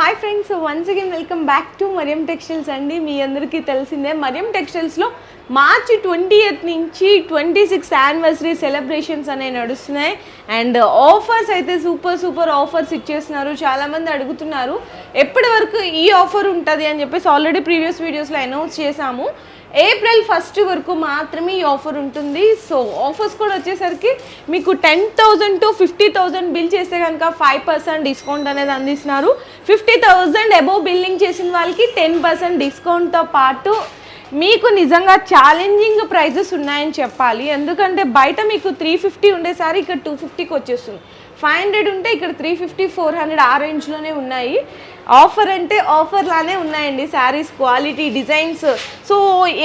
Hi friends, once again welcome back to Mariyam Textiles అండి. మీ అందరికీ తెలిసిందే మరియం టెక్స్టైల్స్లో మార్చి 20th నుంచి 26th యానివర్సరీ సెలబ్రేషన్స్ అనేవి నడుస్తున్నాయి. అండ్ ఆఫర్స్ అయితే సూపర్ ఆఫర్స్ ఇచ్చేస్తున్నారు. చాలామంది అడుగుతున్నారు ఎప్పటి వరకు ఈ ఆఫర్ ఉంటుంది అని చెప్పేసి. ఆల్రెడీ ప్రీవియస్ వీడియోస్లో అనౌన్స్ చేశాము. ఏప్రిల్ 1 వరకు మాత్రమే ఈ ఆఫర్ ఉంటుంది. సో ఆఫర్స్ కూడా వచ్చేసరికి మీకు 10,000 to 50,000 బిల్ చేస్తే కనుక 5% డిస్కౌంట్ అనేది అందిస్తున్నారు. 50,000 అబోవ్ బిల్లింగ్ చేసిన వాళ్ళకి 10% డిస్కౌంట్తో పాటు మీకు నిజంగా ఛాలెంజింగ్ ప్రైజెస్ ఉన్నాయని చెప్పాలి. ఎందుకంటే బయట మీకు 350 ఉండేసారి ఇక్కడ 250కి వచ్చేస్తుంది. 500 ఉంటే ఇక్కడ 350, 400 ఆ రేంజ్లోనే ఉన్నాయి. ఆఫర్ అంటే ఆఫర్ లానే ఉన్నాయండి. Saris quality, designs. సో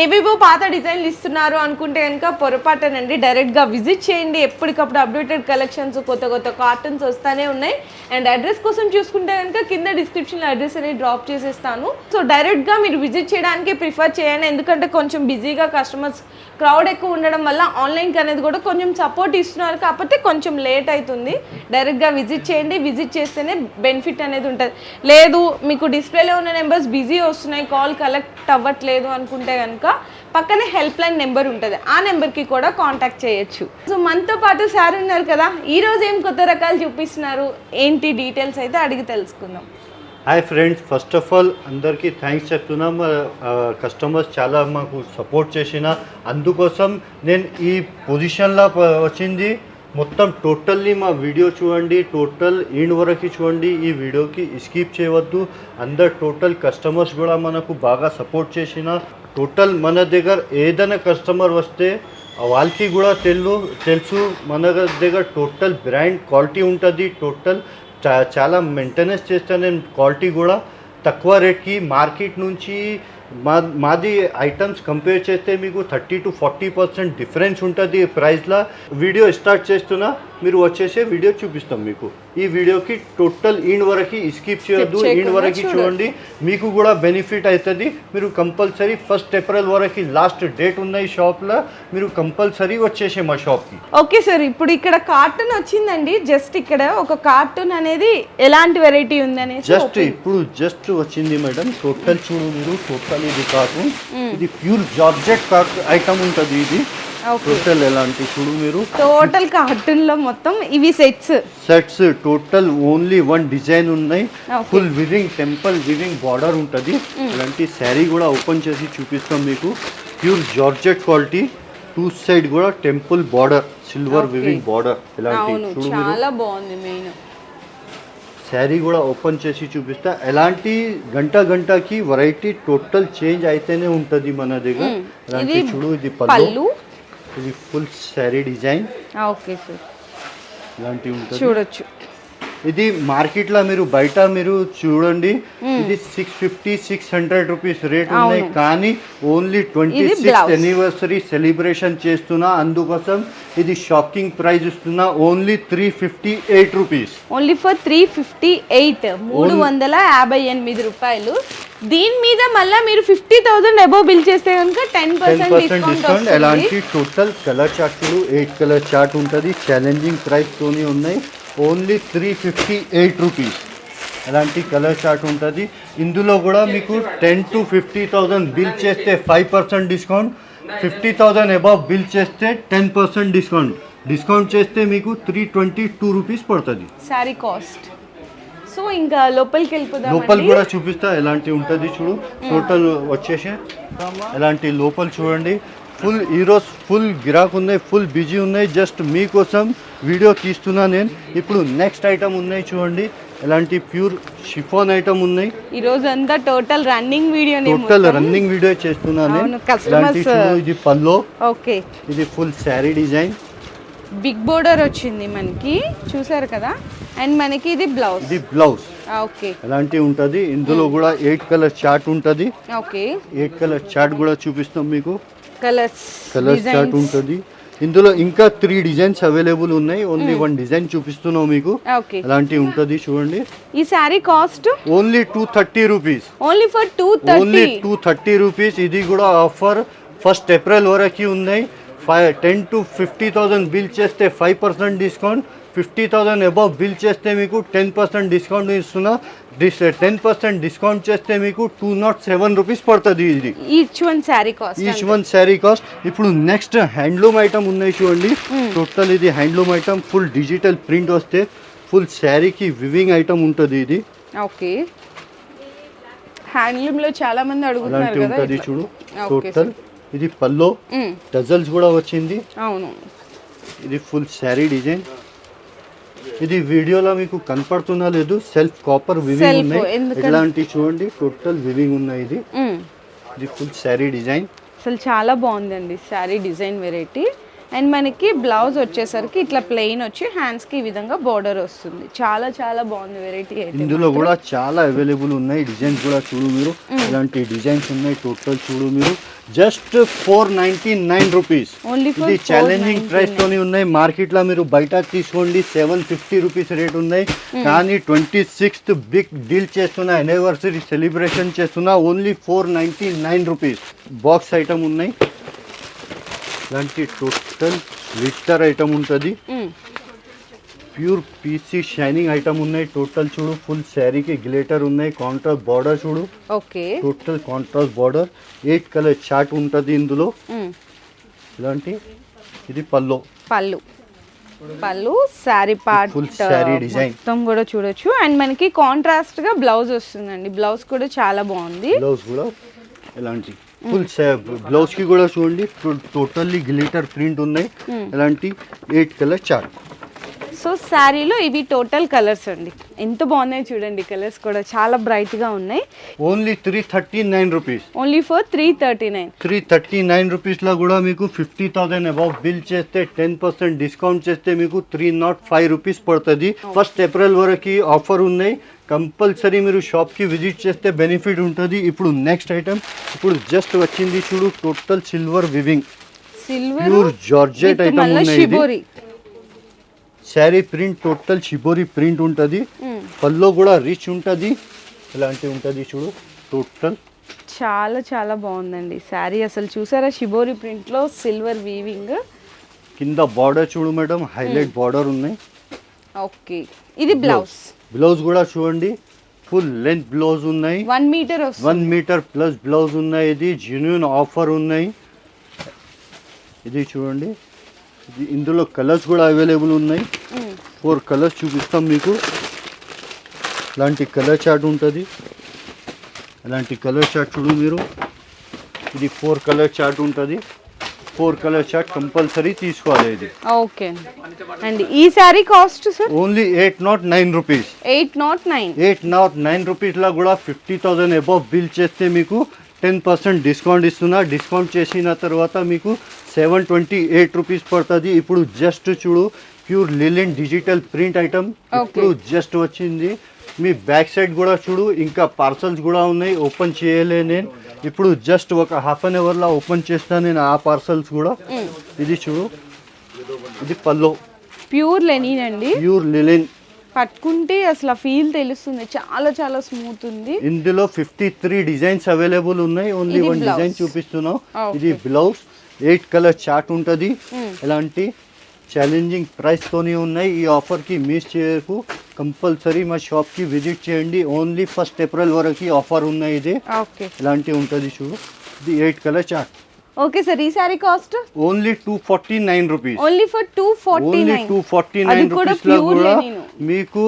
ఏవేవో పాత డిజైన్లు ఇస్తున్నారు అనుకుంటే కనుక పొరపాటనండి. డైరెక్ట్గా విజిట్ చేయండి. ఎప్పటికప్పుడు అప్డేటెడ్ కలెక్షన్స్, కొత్త కార్టూన్స్ వస్తూనే ఉన్నాయి. అండ్ అడ్రస్ కోసం చూసుకుంటే కనుక కింద డిస్క్రిప్షన్లో అడ్రస్ అనేది డ్రాప్ చేసేస్తాను. సో డైరెక్ట్గా మీరు విజిట్ చేయడానికి ప్రిఫర్ చేయండి. ఎందుకంటే కొంచెం బిజీగా కస్టమర్స్ క్రౌడ్ ఎక్కువ ఉండడం వల్ల ఆన్లైన్కి అనేది కూడా కొంచెం సపోర్ట్ ఇస్తున్నారు. కాకపోతే కొంచెం లేట్ అవుతుంది. డైరెక్ట్గా విజిట్ చేయండి. విజిట్ చేస్తేనే బెనిఫిట్ అనేది ఉంటుంది. లేదు మీకు డిస్ప్లేలో ఉన్న నెంబర్స్ బిజీ వస్తున్నాయి, కాల్ కలెక్ట్ అవ్వట్లేదు అనుకుంటే కనుక పక్కనే హెల్ప్ లైన్ నెంబర్ ఉంటుంది. ఆ నెంబర్కి కూడా కాంటాక్ట్ చేయొచ్చు. సో మనతో పాటు సార్ ఉన్నారు కదా, ఈరోజు ఏం కొత్త రకాలు చూపిస్తున్నారు ఏంటి డీటెయిల్స్ అయితే అడిగి తెలుసుకుందాం. Hi friends, first of all అందరికీ థ్యాంక్స్ చెప్తున్నాం. కస్టమర్స్ చాలా మాకు సపోర్ట్ చేసిన అందుకోసం నేను ఈ పొజిషన్లో వచ్చింది. మొత్తం టోటల్లీ మా వీడియో చూడండి, టోటల్ ఎండ్ వరకు చూడండి. ఈ వీడియోకి స్కిప్ చేయవద్దు. అందరు టోటల్ కస్టమర్స్ కూడా మనకు బాగా సపోర్ట్ చేసిన. టోటల్ మన దగ్గర ఏదైనా కస్టమర్ వస్తే వాళ్ళకి కూడా తెలుసు మన దగ్గర టోటల్ బ్రాండ్ క్వాలిటీ ఉంటుంది. టోటల్ చాలా మెయింటెనెన్స్ చేస్తాను నేను. క్వాలిటీ కూడా తక్కువ రేట్కి మార్కెట్ నుంచి మాది ఐటమ్స్ కంపేర్ చేస్తే మీకు 30 to 40% డిఫరెన్స్ ఉంటుంది ప్రైస్లో. వీడియో స్టార్ట్ చేస్తున్నా, మీరు వచ్చేసే వీడియో చూపిస్తాం మీకు. ఈ వీడియోకి టోటల్ ఎండ్ వరకు స్కిప్ చేయొద్దు, ఎండ్ వరకు చూడండి. మీకు కూడా బెనిఫిట్ అవుతుంది. మీరు కంపల్సరీ 1 April వరకు లాస్ట్ డేట్ ఉన్నాయి షాప్లో. మీరు కంపల్సరీ వచ్చేసే మా షాప్కి. ఓకే సార్, ఇప్పుడు ఇక్కడ కార్టూన్ వచ్చింది. జస్ట్ ఇక్కడ ఒక కార్టూన్ అనేది ఎలాంటి వెరైటీ ఉందని జస్ట్ వచ్చింది మేడం. టోటల్ చూడు మీరు. టోటల్ ఇది కార్టూన్, ఇది ప్యూర్ జార్జెట్ ఐటమ్ ఉంటుంది. ఇది టోటల్ ఎలాంటి చూడు మీరు. టోటల్ కార్టూన్ లో మొత్తం ఇవి సెట్స్ టోటల్ ఓన్లీ 1 డిజైన్ ఉన్నాయి. Full weaving, temple weaving border ఉంటుంది. ఇలాంటి శారీ కూడా ఓపెన్ చేసి చూపిస్తాం మీకు. ప్యూర్ జార్జెట్ క్వాలిటీ, 2 సైడ్ కూడా temple border, silver weaving border. ఇలాంటి చూడు చాలా బాగుంది. మెయిన్ శారీ కూడా ఓపెన్ చేసి చూపిస్తా. ఎలాంటి గంటకి వెరైటీ టోటల్ చేంజ్ అయితేనే ఉంటుంది మన దగ్గర. ఇలాంటి చూడు, ఇది పళ్ళు, ఇది full sari design. Okay sir, ఇలాంటి ఉంటుంది చూడొచ్చు. ఇది మార్కెట్లో మీరు బయట మీరు చూడండి, ఇది 650-600 రూపీస్ రేట్ ఉన్నాయి. కానీ ఓన్లీ 26th యానివర్సరీ సెలబ్రేషన్ చేస్తున్నా, అందుకోసం ఇది షాకింగ్ ప్రైస్ ఇస్తున్నా. Only 358 rupees. ఓన్లీ ఫర్ 358, 358 రూపాయలు. దీని మీద మళ్ళీ మీరు 50,000 అబోవ్ బిల్ చేస్తే కనుక 10% డిస్కౌంట్. ఎలాంటి టోటల్ కలర్ చార్ట్లు 8 కలర్ చార్ట్ ఉంటుంది. ఛాలెంజింగ్ ప్రైస్ తోని ఉన్నాయి. Only 358 rupees. అలాంటి కలర్ చార్ట్ ఉంటుంది. ఇందులో కూడా మీకు 10 to 50,000 బిల్ చేస్తే 5% డిస్కౌంట్. 50,000 అబవ్ బిల్ చేస్తే 10% డిస్కౌంట్ చేస్తే మీకు 322 రూపీస్ పడుతుంది సారీ కాస్ట్. సో ఇంకా లోపలికి వెళ్ళిపోదాం. లోపల కూడా చూపిస్తా ఎలాంటి ఉంటుంది చూడు. టోటల్ వచ్చేసి ఎలాంటి లోపల చూడండి. ఫుల్ ఈరోజు ఫుల్ గిరాక్ ఉన్నాయి, ఫుల్ బిజీ ఉన్నాయి. జస్ట్ మీకోసం వీడియో తీస్తున్నా నేను. ఇప్పుడు నెక్స్ట్ ఐటమ్ ఉన్నాయి చూడండి. ఎలాంటి ప్యూర్ షిఫాన్ ఐటమ్ ఉన్నాయి. ఈ రోజు అంతా టోటల్ రన్నింగ్ వీడియో చేస్తున్నా నేను. ఎలాంటి చూడు, ఇది పల్లో. ఓకే, ఇది full sari design, big border వచ్చింది మనకి, చూసారు కదా. అండ్ మనకి ఇది బ్లౌజ్. ఓకే, ఎలాంటి ఉంటుంది. ఇందులో కూడా 8 కలర్ చార్ట్ ఉంటుంది. ఓకే, 8 కలర్ చార్ట్ కూడా చూపిస్తాం మీకు. కలర్ చార్ట్ ఉంటుంది. ఇందులో ఇంకా 3 డిజైన్స్ అవైలబుల్ ఉన్నాయి. ఓన్లీ 1 డిజైన్ చూపిస్తున్నాం మీకు. అలాంటి ఉంటుంది చూడండి. ఈ sorry cost only 230 rupees. Only for 230 rupees. ఇది కూడా ఆఫర్ 1 April వరకు ఉన్నాయి. 10 to 50,000 బిల్ చేస్తే 5% డిస్కౌంట్. 50,000 అబవ్ బిల్ చేస్తే మీకు 10% డిస్కౌంట్ ఇస్తున్నా. 10% డిస్కౌంట్ చేస్తే మీకు 207 రూపీస్ పడుతుంది ఇది each one sari cost. Each one sari cost. ఇప్పుడు నెక్స్ట్ హ్యాండ్లూమ్ ఐటమ్ ఉన్నాయి చూడండి. టోటల్ ఇది handloom item, full digital print వస్తే ఫుల్ శారీకి వివింగ్ ఐటమ్ ఉంటుంది ఇది. ఓకే, హ్యాండ్లూమ్ లో చాలా మంది అడుగుతున్నారు అలాంటి కదా ఉంటుంది ఇట్లా. చూడు. ఓకే టోటల్ ఇది పల్లో టజల్స్ కూడా వచ్చింది. అవును, ఇది ఫుల్ శారీ డిజైన్. ఇది వీడియోలో మీకు కనపడుతున్నా లేదు, సెల్ఫ్ కాపర్ వివింగ్ ఉన్నాయి. ఇలాంటి చూడండి టోటల్ వివింగ్ ఉన్నాయి. ఇది ఫుల్ శారీ డిజైన్. అసలు చాలా బాగుందండి శారీ డిజైన్ వెరైటీ. అండ్ మనకి బ్లౌజ్ వచ్చేసరికి ఇట్లా ప్లెయిన్ వచ్చి హ్యాండ్స్ కి ఈ విధంగా బోర్డర్ వస్తుంది. చాలా చాలా బాగుంది వెరైటీ అయితే. ఇందులో కూడా చాలా అవైలబుల్ ఉన్నాయి. డిజైన్స్ కూడా చూడు మీరు, ఇలాంటి డిజైన్స్ ఉన్నాయి. టోటల్ చూడు మీరు, జస్ట్ 499 రూపీస్. ఇది ఛాలెంజింగ్ ప్రైస్ తోని ఉన్నాయి. మార్కెట్ లో మీరు బయట తీసుకోండి 750 రూపీస్ రేట్ ఉన్నాయి. కానీ 26th బిగ్ డీల్ చేస్తున్నా, యానివర్సరీ సెలబ్రేషన్ చేస్తున్నా, ఓన్లీ 499 రూపీస్. బాక్స్ ఐటమ్ ఉన్నాయి. ఇలాంటి టోటల్ గ్లిట్టర్ ఐటమ్ ఉంటుంది. ప్యూర్ పీసీ షైనింగ్ ఐటమ్ ఉన్నాయి. టోటల్ చూడు, ఫుల్ శారీకి గ్లిటర్ ఉన్నాయి. కాంట్రాస్ట్ బార్డర్ చూడు. Okay, total contrast border, 8 colour chart ఉంటుంది ఇందులో. ఇలాంటి ఇది పల్లో, పళ్ళు sari part full sari design మొత్తం కూడా చూడొచ్చు. అండ్ మనకి కాంట్రాస్ట్ గా బ్లౌజ్ వస్తుందండి. బ్లౌజ్ కూడా చాలా బాగుంది. బ్లౌజ్ కూడా ఇలాంటి ఫుల్ బ్లౌజ్ కి కూడా చూడండి టోటల్లీ గ్లిటర్ ప్రింట్ ఉన్నాయి. ఇలాంటి 8 కలర్ చార్ట్. సో శారీలో ఇవి టోటల్ కలర్స్ అండి. ఎంత బాగున్నాయి చూడండి, కలర్స్ కూడా చాలా బ్రైట్ గా ఉన్నాయి. Only 339 rupees. Only for 339. 339 rupees లో కూడా మీకు 50,000 అబౌవ్ బిల్ చేస్తే 10% డిస్కౌంట్ చేస్తే మీకు 305 రూపీస్ పడుతుంది. 1st ఏప్రిల్ వరకు ఆఫర్ ఉన్నాయి. కంపల్సరీ మీరు షాప్కి విజిట్ చేస్తే బెనిఫిట్ ఉంటుంది. ఇప్పుడు నెక్స్ట్ ఐటమ్ ఇప్పుడు జస్ట్ వచ్చింది చూడు, total silver weaving, pure georgette item ఉన్నాయి. Sari print total shibori print ఉంటుంది. పల్లో కూడా రిచ్ ఉంటుంది. ఇలాంటి ఉంటుంది చూడు టోటల్. చాలా చాలా బాగుందండి శారీ. అసలు చూసారా షిబోరి ప్రింట్ లో సిల్వర్ వీవింగ్. కింద బార్డర్ చూడు మేడం, హైలైట్ బార్డర్ ఉన్నాయి. ఓకే, ఇది బ్లౌజ్. బ్లౌజ్ కూడా చూడండి, ఫుల్ లెంత్ బ్లౌజ్ ఉన్నాయి. 1 మీటర్ 1 మీటర్ ప్లస్ బ్లౌజ్ ఉన్నాయి. ఇది జెన్యూన్ ఆఫర్ ఉన్నాయి. ఇది చూడండి, ఇది ఇందులో కలర్స్ కూడా అవైలబుల్ ఉన్నాయి. 4 కలర్స్ చూపిస్తాం మీకు. ఇలాంటి కలర్ చార్ట్ ఉంటుంది. ఇలాంటి కలర్ చార్ట్ చూడు మీరు. ఇది 4 కలర్ చార్ట్ ఉంటుంది. 4 కలర్ చార్ట్ కంపల్సరీ తీసుకోవాలి ఇది. ఓకే అండి. ఈ sari cost sir only 809 rupees. 809 rupees లా కూడా 50,000 అబౌవ్ బిల్ చేస్తే మీకు 10% డిస్కౌంట్ ఇస్తున్నా. డిస్కౌంట్ చేసిన తర్వాత మీకు 728 రూపీస్ పడుతుంది. ఇప్పుడు జస్ట్ చూడు, ప్యూర్ లిలెన్ డిజిటల్ ప్రింట్ ఐటమ్ ఇప్పుడు జస్ట్ వచ్చింది. మీ బ్యాక్ సైడ్ కూడా చూడు, ఇంకా పార్సల్స్ కూడా ఉన్నాయి. ఓపెన్ చేయలే నేను, ఇప్పుడు జస్ట్ ఒక హాఫ్ అన్ అవర్లో ఓపెన్ చేస్తాను నేను ఆ పార్సల్స్ కూడా. ఇది చూడు, ఇది పల్లో, ప్యూర్ లెనిన్ అండి. ప్యూర్ లిలెన్. పట్టుకుంటే అసలు ఫీల్ తెలుస్తుంది, చాలా చాలా స్మూత్ ఉంది. ఇందులో 53 డిజైన్స్ అవైలబుల్ ఉన్నాయి. ఓన్లీ 1 డిజైన్ చూపిస్తున్నాం. ఇది బ్లౌజ్, 8 కలర్ చార్ట్ ఉంటుంది. ఇలాంటి ఛాలెంజింగ్ ప్రైస్ తోనే ఉన్నాయి. ఈ ఆఫర్కి మిస్ చేయకు, కంపల్సరీ మా షాప్కి విజిట్ చేయండి. ఓన్లీ 1st ఏప్రిల్ వరకు ఆఫర్ ఉన్నాయి. ఇది ఇలాంటి ఉంటుంది చూడు. ఇది 8 కలర్ చార్ట్. ఓకే సార్, ఈ sorry cost only 249 rupees. Only for 249 rupees లో కూడా మీకు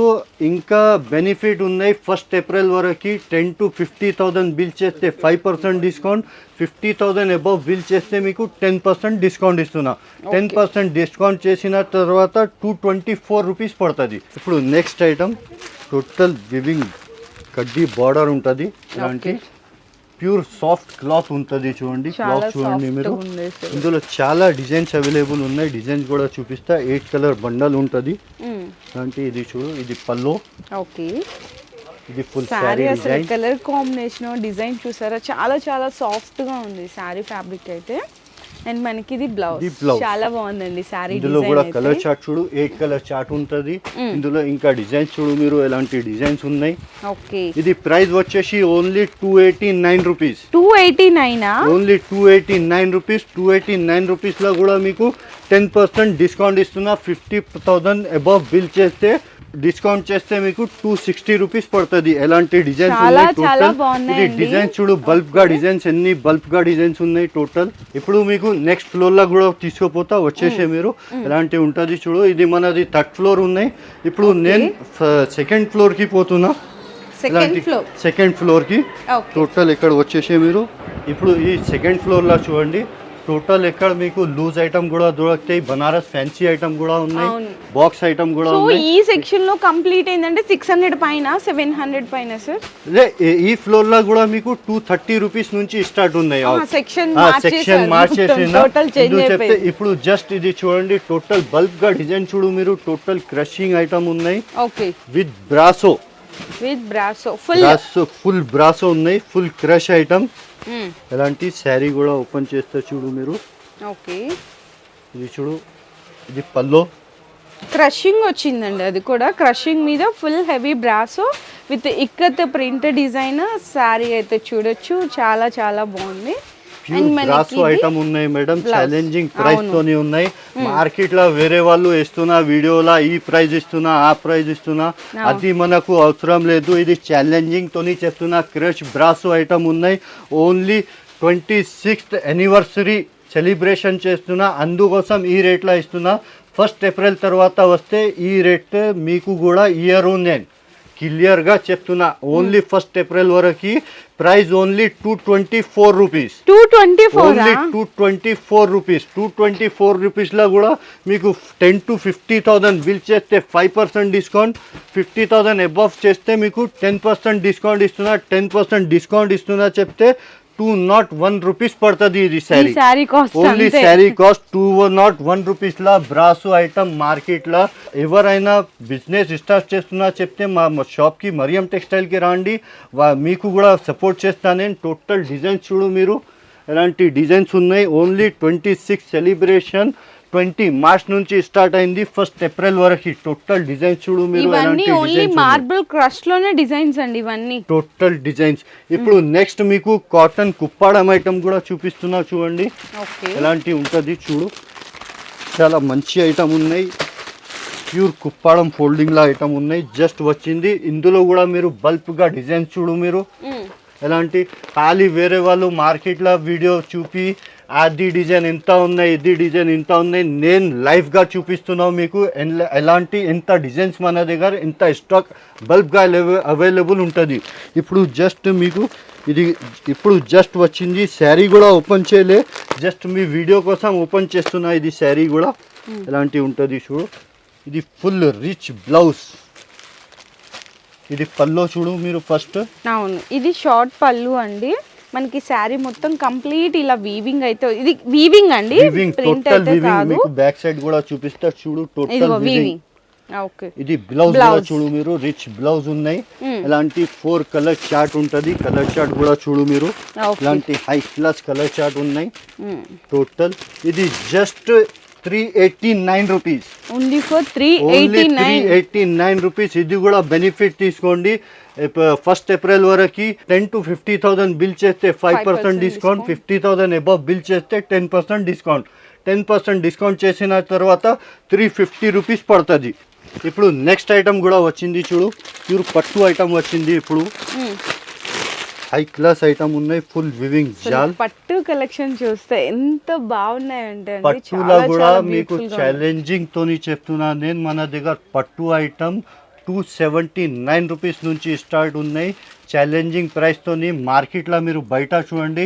ఇంకా బెనిఫిట్ ఉన్నాయి. 1st ఏప్రిల్ వరకు 10 to 50,000 బిల్ చేస్తే 5% డిస్కౌంట్. 50,000 అబౌవ్ బిల్ చేస్తే మీకు 10% డిస్కౌంట్ ఇస్తున్నా. 10% డిస్కౌంట్ చేసిన తర్వాత 224 రూపీస్ పడుతుంది. ఇప్పుడు నెక్స్ట్ ఐటమ్ టోటల్ వివింగ్ కడ్డీ బార్డర్ ఉంటుంది. ఇలాంటి ప్యూర్ సాఫ్ట్ క్లాత్ ఉంటుంది చూడండి. క్లాత్ చూడండి మీరు. ఇందులో చాలా డిజైన్స్ అవైలబుల్ ఉన్నాయి. డిజైన్స్ కూడా చూపిస్తా. 8 కలర్ బండల్ ఉంటుంది. అంటే ఇది చూడు, ఇది పల్లో. ఓకే, ఇది full sorry design. Colour combination design చూసారా, చాలా చాలా సాఫ్ట్ గా ఉంది సారీ ఫ్యాబ్రిక్ అయితే. అండ్ మనకి ఇది బ్లౌజ్ ఇది blouse. చాలా బాగుందండి సారీ ఇందులో కూడా కలర్ చార్ట్ చూడు 8 కలర్ చార్ట్ ఉంటుంది ఇందులో ఇంకా డిజైన్స్ చూడు మీరు ఎలాంటి డిజైన్స్ ఉన్నాయి ఓకే ఇది ప్రైస్ వచ్చేసి only 289 rupees 289 only 289 rupees 289 rupees లో కూడా మీకు 10% డిస్కౌంట్ ఇస్తున్నా 50,000 అబవ్ బిల్ చేస్తే డిస్కౌంట్ చేస్తే మీకు 260 రూపీస్ పడుతుంది ఎలాంటి డిజైన్స్ చాలా ఉన్నాయి చాలా టోటల్ ఇది బాగున్నాయండి డిజైన్స్ చూడు బల్బ్ గా డిజైన్స్ ఎన్ని బల్బ్ గా డిజైన్స్ ఉన్నాయి టోటల్ ఇప్పుడు మీకు నెక్స్ట్ ఫ్లోర్ లో కూడా తీసుకుపోతా వచ్చేసే మీరు ఎలాంటి ఉంటది చూడు ఇది మనది థర్డ్ ఫ్లోర్ ఉన్నాయి ఇప్పుడు నేను సెకండ్ ఫ్లోర్ కి పోతున్నా సెకండ్ ఫ్లోర్ సెకండ్ ఫ్లోర్ కి ఓకే టోటల్ ఇక్కడ వచ్చేసే మీరు ఇప్పుడు ఈ సెకండ్ ఫ్లోర్ లో చూడండి టోటల్ ఇక్కడ మీకు లూజ్ ఐటమ్ కూడా దొరుకుతాయి బనారస్ ఫ్యాన్సీ ఐటమ్ కూడా ఉన్నాయి అవును. బాక్స్ ఐటమ్ కూడా సో ఉన్నాయి ఈ సెక్షన్ లో కంప్లీట్ ఏంటంటే 600 పైన 700 పైన సార్ అదే ఈ ఫ్లోర్ లో కూడా మీకు 230 రూపీస్ నుంచి స్టార్ట్ ఉన్నాయి సెక్షన్ సెక్షన్ మార్చేసిన టోటల్ చేంజ్ చెప్తే అయిపోయింది ఇప్పుడు జస్ట్ ఇది చూడండి టోటల్ బల్బ్ గా డిజైన్ చూడు మీరు టోటల్ క్రషింగ్ ఐటమ్ ఉన్నాయి okay with brasso with brasso full full brasso ఉన్నాయి ఫుల్ క్రష్ ఐటమ్ ఎలాంటి శారీ కూడా ఓపెన్ చేస్తే చూడు మీరు ఓకే ఇది చూడు ఇది పల్లో క్రషింగ్ వచ్చిందండి అది కూడా క్రషింగ్ మీద full heavy brasso with ikat print design sari అయితే చూడొచ్చు చాలా చాలా బాగుంది ప్యూర్ బ్రాసో ఐటమ్ ఉన్నాయి మేడం ఛాలెంజింగ్ ప్రైస్ తోని ఉన్నాయి మార్కెట్ లో వేరే వాళ్ళు ఇస్తున్నా వీడియోలా ఈ ప్రైస్ ఇస్తున్నా ఆ ప్రైస్ ఇస్తున్నా అది మనకు అవసరం లేదు ఇది ఛాలెంజింగ్ తోని చెప్తున్నా క్రష్ బ్రాసో ఐటమ్ ఉన్నాయి ఓన్లీ 26th యానివర్సరీ సెలబ్రేషన్ చేస్తున్నా అందుకోసం ఈ రేట్లో ఇస్తున్నా 1st ఏప్రిల్ తర్వాత వస్తే ఈ రేట్ మీకు కూడా ఇయర్ నేను క్లియర్గా చెప్తున్నా ఓన్లీ 1st ఏప్రిల్ వరకు price only 224 rupees 224 only 224 rupees 224 రూపీస్లో కూడా మీకు 10 to 50,000 బిల్ చేస్తే 5% డిస్కౌంట్ 50,000 అబవ్ చేస్తే మీకు 10% డిస్కౌంట్ ఇస్తున్నా 10% డిస్కౌంట్ ఇస్తున్నా చెప్తే 201 రూపీస్ పడుతుంది ఇది sari sari cost only sari cost 201 rupees లా బ్రాసు ఐటమ్ మార్కెట్ లా ఎవరైనా బిజినెస్ స్టార్ట్ చేస్తున్నా చెప్తే మా షాప్ కి మరియం టెక్స్టైల్ కి రండి మీకు కూడా సపోర్ట్ చేస్తాను నేను టోటల్ డిజైన్స్ చూడు మీరు ఎలాంటి డిజైన్స్ ఉన్నాయి ఓన్లీ 26 సెలబ్రేషన్ 20 మార్చ్ నుంచి స్టార్ట్ అయింది 1st ఏప్రిల్ వరకు టోటల్ డిజైన్స్ చూడు మీరు ఇవన్నీ ఓన్లీ మార్బుల్ క్రష్ లోనే డిజైన్స్ అండి ఇవన్నీ టోటల్ డిజైన్స్ ఇప్పుడు నెక్స్ట్ మీకు కాటన్ కుప్పాడం ఐటమ్ కూడా చూపిస్తున్నా చూడండి ఓకే ఎలాంటి ఉంటుంది చూడు చాలా మంచి ఐటమ్ ఉన్నాయి ప్యూర్ కుప్పాడం ఫోల్డింగ్ లా ఐటమ్ ఉన్నాయి జస్ట్ వచ్చింది ఇందులో కూడా మీరు బల్క్ గా డిజైన్స్ చూడు మీరు ఎలాంటి ఖాళీ వేరే వాళ్ళు మార్కెట్లో వీడియో చూపి అది డిజైన్ ఎంత ఉన్నాయి ఇది డిజైన్ ఇంత ఉన్నాయి నేను లైవ్గా చూపిస్తున్నావు మీకు ఎలాంటి ఎంత డిజైన్స్ మన దగ్గర ఎంత స్టాక్ బల్క్గా అవైలబుల్ ఉంటుంది ఇప్పుడు జస్ట్ మీకు ఇది ఇప్పుడు జస్ట్ వచ్చింది శారీ కూడా ఓపెన్ చేయలే జస్ట్ మీ వీడియో కోసం ఓపెన్ చేస్తున్నా ఇది శారీ కూడా ఎలాంటి ఉంటుంది చూడు ఇది ఫుల్ రిచ్ బ్లౌజ్ ఇది పల్లో చూడు మీరు ఫస్ట్ అవును ఇది షార్ట్ పళ్ళు అండి మనకి శారీ మొత్తం కంప్లీట్ ఇలా వీవింగ్ అయితే ఇది వీవింగ్ అండి ప్రింట్ టోటల్ అయితే వీవింగ్ కాదు మీకు బ్యాక్ సైడ్ కూడా చూపిస్తా చూడు టోటల్ ఇదిగో వీవింగ్ వీవింగ్ ఓకే ఇది బ్లౌజ్ కూడా చూడు మీరు రిచ్ బ్లౌజ్ ఉన్నాయి ఇలాంటి 4 కలర్ చార్ట్ ఉంటది కలర్ చార్ట్ కూడా చూడు మీరు ఇలాంటి హై క్లాస్ కలర్ చార్ట్ ఉన్నాయి టోటల్ ఇది just 389 rupees only for only 389 389 rupees ఇది కూడా బెనిఫిట్ తీసుకోండి 1st ఏప్రిల్ వరకు 10 to 50,000 బిల్ చేస్తే 5% డిస్కౌంట్ 50,000 అబవ్ బిల్ చేస్తే 10% డిస్కౌంట్ 10% డిస్కౌంట్ చేసిన తర్వాత 350 రూపీస్ పడుతుంది ఇప్పుడు నెక్స్ట్ ఐటమ్ కూడా వచ్చింది చూడు ప్యూర్ పట్టు ఐటమ్ వచ్చింది ఇప్పుడు హై క్లాస్ ఐటమ్ ఉన్నాయి ఫుల్ వివింగ్ జాల్ పట్టు కలెక్షన్ చూస్తే ఎంత బాగున్నాయంటే అండి పట్టులో కూడా మీకు ఛాలెంజింగ్ తోని చెప్తున్నా నేను మన దగ్గర పట్టు ఐటమ్ 279 రూపీస్ నుంచి స్టార్ట్ ఉన్నాయి ఛాలెంజింగ్ ప్రైస్తోని మార్కెట్లో మీరు బయట చూడండి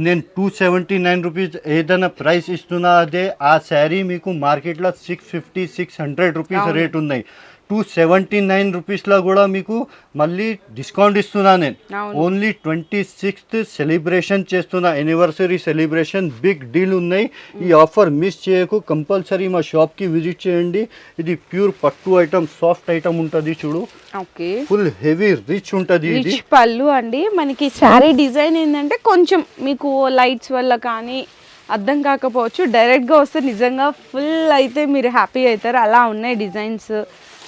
నేను 279 రూపీస్ ఏదైనా ప్రైస్ ఇస్తున్నా అదే ఆ శారీ మీకు మార్కెట్లో 650-600 రూపీస్ రేట్ ఉన్నాయి 279 రూపీస్లో కూడా మీకు మళ్ళీ డిస్కౌంట్ ఇస్తున్నా నేను ఓన్లీ 26th సెలబ్రేషన్ చేస్తున్నా యానివర్సరీ సెలబ్రేషన్ బిగ్ డీల్ ఉన్నాయి ఈ ఆఫర్ మిస్ చేయకు కంపల్సరీ మా షాప్కి విజిట్ చేయండి ఇది ప్యూర్ పట్టు ఐటమ్ సాఫ్ట్ ఐటమ్ ఉంటుంది చూడు ఓకే ఫుల్ హెవీ రిచ్ ఉంటుంది ఇది రిచ్ పళ్ళు అండి మనకి శారీ డిజైన్ ఏంటంటే కొంచెం మీకు లైట్స్ వల్ల కానీ అర్థం కాకపోవచ్చు, డైరెక్ట్గా వస్తే నిజంగా ఫుల్ అయితే మీరు హ్యాపీ అవుతారు. అలా ఉన్నాయి డిజైన్స్,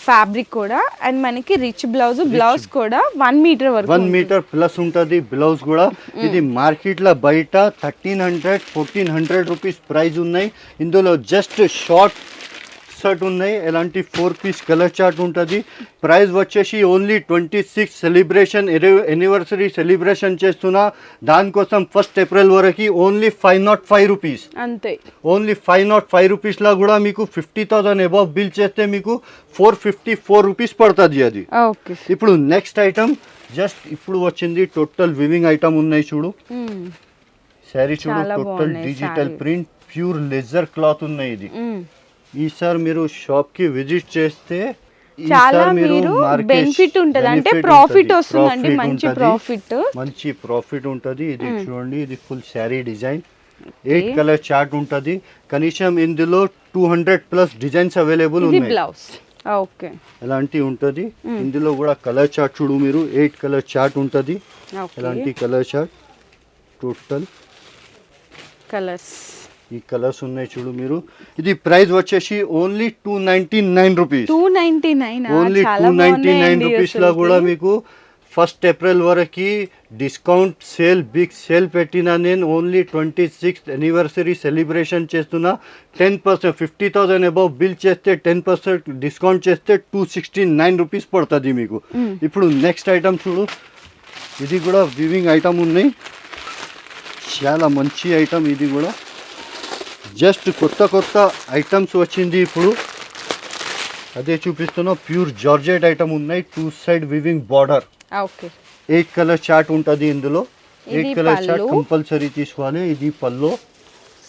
ఫ్యాబ్రిక్ కూడా. అండ్ మనకి రిచ్ బ్లౌజ్ కూడా 1 మీటర్ వరకు 1 మీటర్ ప్లస్ ఉంటుంది బ్లౌజ్ కూడా. ఇది మార్కెట్లో బయట 1300-1400 రూపీస్ ప్రైస్ ఉన్నాయి. ఇందులో జస్ట్ షార్ట్ షర్ట్ ఉన్నాయి, ఎలాంటి 4 పీస్ కలర్ చార్ట్ ఉంటుంది. ప్రైస్ వచ్చేసి ఓన్లీ 26 సెలబ్రేషన్ యానివర్సరీ సెలబ్రేషన్ చేస్తున్నా, దానికోసం 1 ఏప్రిల్ వరకు ఓన్లీ 505 రూపీస్ అంతే. ఓన్లీ 505 రూపీస్లో కూడా మీకు 50,000 అబౌవ్ బిల్ చేస్తే మీకు 454 రూపీస్ పడుతుంది అది. ఓకే. ఇప్పుడు నెక్స్ట్ ఐటమ్ జస్ట్ ఇప్పుడు వచ్చింది టోటల్ వివింగ్ ఐటమ్ ఉన్నాయి చూడు. శారీ చూడు, total digital print pure laser cloth ఉన్నాయి. ఇది ఈసారి మీరు షాప్ కి విజిట్ చేస్తే చాలా మీరు బెనిఫిట్ ఉంటుంది, అంటే ప్రాఫిట్ వస్తుందండి, మంచి ప్రాఫిట్ ఉంటుంది. ఇది చూడండి, ఇది full sari design 8 colour chart ఉంటుంది. కనీసం ఇందులో 200+ డిజైన్స్ అవైలబుల్ ఉన్నాయి. బ్లౌజ్ ఓకే ఎలాంటి ఉంటుంది. ఇందులో కూడా కలర్ చార్ట్ చూడు మీరు, 8 కలర్ చార్ట్ ఉంటుంది. ఎలాంటి కలర్ చార్ట్, టోటల్ కలర్స్, ఈ కలర్స్ ఉన్నాయి చూడు మీరు. ఇది ప్రైస్ వచ్చేసి ఓన్లీ 299 రూపీస్. 299 ఓన్లీ 299 రూపీస్ లో కూడా మీకు 1 ఏప్రిల్ వరకు డిస్కౌంట్ సేల్, బిగ్ సేల్ పెట్టినా. నేను ఓన్లీ 26th యానివర్సరీ సెలబ్రేషన్ చేస్తున్నా. 10% 50,000 అబౌవ్ బిల్ చేస్తే 10% డిస్కౌంట్ చేస్తే 269 రూపీస్ పడుతుంది మీకు. ఇప్పుడు నెక్స్ట్ ఐటమ్ చూడు, ఇది కూడా వివింగ్ ఐటమ్ ఉన్నాయి, చాలా మంచి ఐటమ్. ఇది కూడా జస్ట్ కొత్త ఐటమ్స్ వచ్చింది ఇప్పుడు, అదే చూపిస్తున్నా. ప్యూర్ జార్జెట్ ఐటమ్ ఉన్నాయి, 2 side weaving border. Okay. 8 colour chart ఉంటుంది ఇందులో. 8 కలర్ చార్ట్ కంపల్సరీ తీసుకోవాలి. ఇది పల్లో.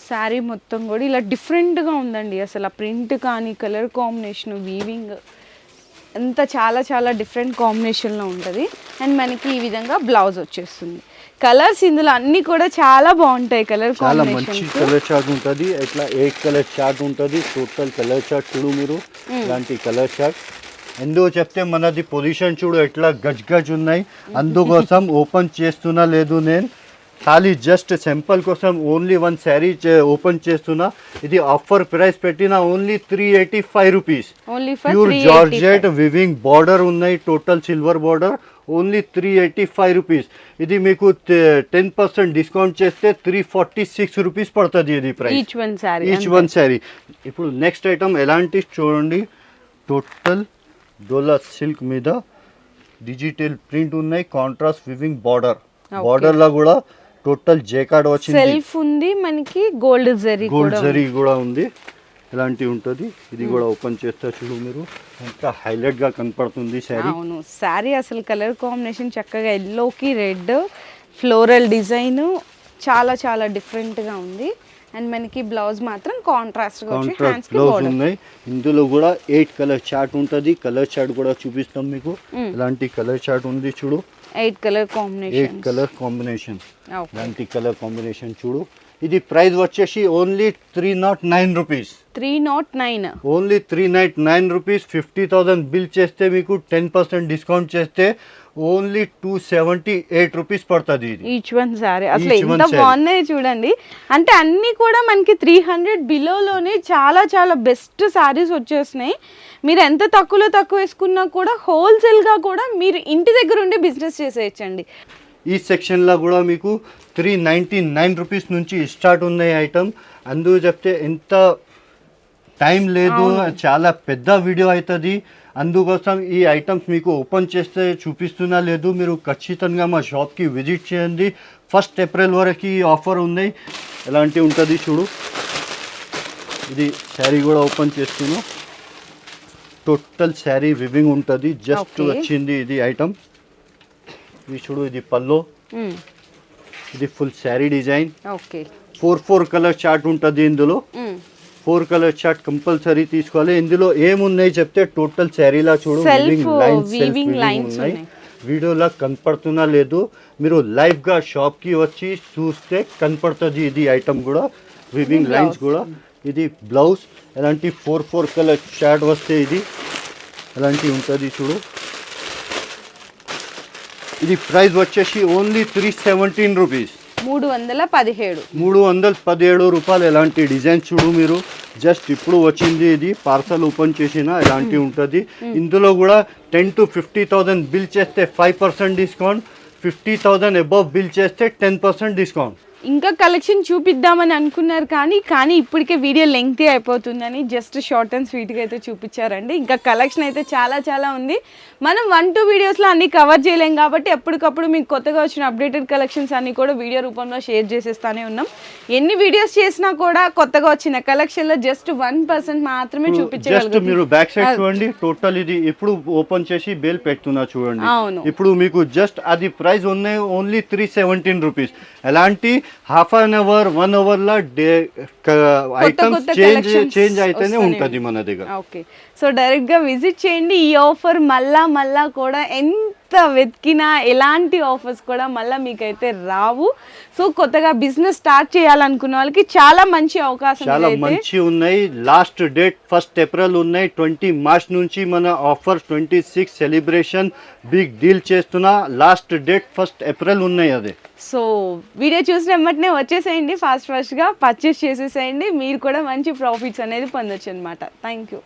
శారీ మొత్తం కూడా ఇలా డిఫరెంట్గా ఉందండి. అసలు ఆ ప్రింట్ కానీ, కలర్ కాంబినేషన్, వీవింగ్ అంత చాలా డిఫరెంట్ కాంబినేషన్లో ఉంటుంది. అండ్ మనకి ఈ విధంగా బ్లౌజ్ వచ్చేస్తుంది. కలర్స్ ఇందులో అన్ని కూడా చాలా బాగుంటాయి. కలర్ చాలా మంచి కలర్ చార్ట్ ఉంటుంది. ఇట్లా 8 కలర్ చార్ట్ ఉంటుంది. టోటల్ కలర్ చార్ట్ చూడు మీరు, ఇలాంటి కలర్ చార్ట్. ఎందుకు చెప్తే మనది పొజిషన్ చూడు ఎట్లా గజ్ ఉన్నాయి, అందుకోసం ఓపెన్ చేస్తున్నా లేదు నేను, ఖాళీ జస్ట్ సింపుల్ కోసం ఓన్లీ 1 శారీ ఓపెన్ చేస్తున్నా. ఇది ఆఫర్ ప్రైస్ పెట్టిన only 385 rupees. Pure georgette weaving border ఉన్నాయి, total silver border. Only 385 rupees. ఇది మీకు 10% డిస్కౌంట్ చేస్తే 346 రూపీస్ పడుతుంది ఇది ప్రైస్, ఈచ్ వన్ శారీ. ఇప్పుడు నెక్స్ట్ ఐటమ్ ఎలాంటి చూడండి, టోటల్ డోలా సిల్క్ మీద డిజిటల్ ప్రింట్ ఉన్నాయి, కాంట్రాస్ట్ వివింగ్ బార్డర్. బార్డర్ లో కూడా టోటల్ జేకార్డ్ వచ్చింది, సెల్ఫ్ ఉంది, మనకి గోల్డ్ జరీ కూడా ఉంది. ఇలాంటి ఉంటుంది. ఇది కూడా ఓపెన్ చేస్తే చూడు మీరు, ఇంకా హైలైట్ గా కనపడుతుంది శారీ. అవును, శారీ అసలు కలర్ కాంబినేషన్ చక్కగా ఎల్లోకి రెడ్ ఫ్లోరల్ డిజైన్ చాలా డిఫరెంట్ గా ఉంది. అండ్ మనకి బ్లౌజ్ మాత్రం కాంట్రాస్ట్ బ్లౌజ్ ఉన్నాయి. ఇందులో కూడా 8 కలర్ చార్ట్ ఉంటుంది. కలర్ చార్ట్ కూడా చూపిస్తాం మీకు. ఇలాంటి కలర్ చార్ట్ ఉంది చూడు, 8 కలర్ కాంబినేషన్. ఇలాంటి కలర్ కాంబినేషన్ చూడు. ఇది ప్రైస్ వచ్చేసి only 309 rupees. 309 only 309 rupees. 50,000 bill చేస్తే మీకు 10% డిస్కౌంట్ చేస్తే ఓన్లీ 278 రూపీస్ పడుతుంది ఈచ్ వన్ సారీ. అసలు ఎంత బాగున్నాయి చూడండి. అంటే అన్ని కూడా మనకి 300 బిలోలోనే చాలా బెస్ట్ సారీస్ వచ్చేసినాయి. మీరు ఎంత తక్కువ వేసుకున్నా కూడా హోల్సేల్గా కూడా మీరు ఇంటి దగ్గర ఉండి బిజినెస్ చేసేయచ్చండి. ఈ సెక్షన్లో కూడా మీకు 399 రూపీస్ నుంచి స్టార్ట్ ఉన్నాయి ఐటమ్. అందుకు చెప్తే ఎంత టైం లేదు, చాలా పెద్ద వీడియో అవుతుంది. అందుకోసం ఈ ఐటమ్స్ మీకు ఓపెన్ చేస్తే చూపిస్తున్నా లేదు. మీరు ఖచ్చితంగా మా షాప్కి విజిట్ చేయండి. 1 ఏప్రిల్ వరకు ఈ ఆఫర్ ఉన్నాయి. ఎలాంటి ఉంటుంది చూడు. ఇది శారీ కూడా ఓపెన్ చేస్తున్నా. టోటల్ శారీ వివింగ్ ఉంటుంది. జస్ట్ వచ్చింది ఇది ఐటమ్. ఇది చూడు, ఇది పల్లో. ఇది full sari design. 4 colour chart ఉంటుంది ఇందులో. 4 కలర్ చార్ట్ కంపల్సరీ తీసుకోవాలి. ఇందులో ఏమున్నాయి చెప్తే టోటల్ శారీలా చూడు, వీవింగ్ లైన్స్ ఉన్నాయి. వీడియోలా కనపడుతున్నా లేదు, మీరు లైవ్గా షాప్కి వచ్చి చూస్తే కనపడుతుంది. ఇది ఐటమ్ కూడా వీవింగ్ లైన్స్ కూడా. ఇది బ్లౌజ్. ఎలాంటి 4 కలర్ చార్ట్ వస్తే ఇది ఎలాంటి ఉంటుంది చూడు. ఇది ప్రైస్ వచ్చేసి ఓన్లీ 317 రూపీస్. 317 రూపాయలు. ఎలాంటి డిజైన్ చూడు మీరు, జస్ట్ ఇప్పుడు వచ్చింది ఇది, పార్సల్ ఓపెన్ చేసిన ఎలాంటి ఉంటుంది. ఇందులో కూడా 10 to 50,000 బిల్ చేస్తే 5% డిస్కౌంట్, 50,000 అబవ్ బిల్ చేస్తే 10% డిస్కౌంట్. ఇంకా కలెక్షన్ చూపిద్దామని అనుకున్నారు కానీ ఇప్పటికే వీడియో లెంగ్తీ అయిపోతుందని జస్ట్ షార్ట్ అండ్ స్వీట్గా అయితే చూపించారండి. ఇంకా కలెక్షన్ అయితే చాలా ఉంది. మనం 1-2 వీడియోస్లో అన్నీ కవర్ చేయలేం కాబట్టి ఎప్పటికప్పుడు మీకు కొత్తగా వచ్చిన అప్డేటెడ్ కలెక్షన్స్ అన్నీ కూడా వీడియో రూపంలో షేర్ చేసేస్తానే ఉన్నాం. ఎన్ని వీడియోస్ చేసినా కూడా కొత్తగా వచ్చిన కలెక్షన్లో జస్ట్ 1% మాత్రమే చూపించగలుగుతాం. మీరు బ్యాక్ సైడ్ చూడండి, టోటల్ ఇది ఇప్పుడు ఓపెన్ చేసి బేల్ పెడుతున్నా చూడండి. ఇప్పుడు మీకు జస్ట్ అది ప్రైస్ ఉన్నాయి ఓన్లీ 317 రూపీస్. ఎలాంటి హాఫ్ అన్ అవర్ 1 అవర్ లా ఐటమ్స్ చేంజ్ అయితేనే ఉంటుంది మన దగ్గర. ఓకే, సో డైరెక్ట్ గా విజిట్ చేయండి. ఈ ఆఫర్ మళ్ళా కూడా ఎంత వెతికినా ఎలాంటి ఆఫర్స్ కూడా మళ్ళీ మీకైతే రావు. సో కొత్తగా బిజినెస్ స్టార్ట్ చేయాలనుకున్న వాళ్ళకి చాలా మంచి అవకాశం, చాలా మంచి ఉన్నాయి. లాస్ట్ డేట్ 1 ఏప్రిల్ ఉన్నాయి. 20 మార్చ్ నుంచి మన ఆఫర్ 26 సెలబ్రేషన్ బిగ్ డీల్ చేస్తున్నా. లాస్ట్ డేట్ 1 ఏప్రిల్ ఉన్నాయి. అదే సో వీడియో చూసిన వెంటనే వచ్చేసేయండి, ఫాస్ట్గా పర్చేస్ చేసేసేయండి. మీరు కూడా మంచి ప్రాఫిట్స్ అనేది పొందొచ్చు అనమాట. Thank you.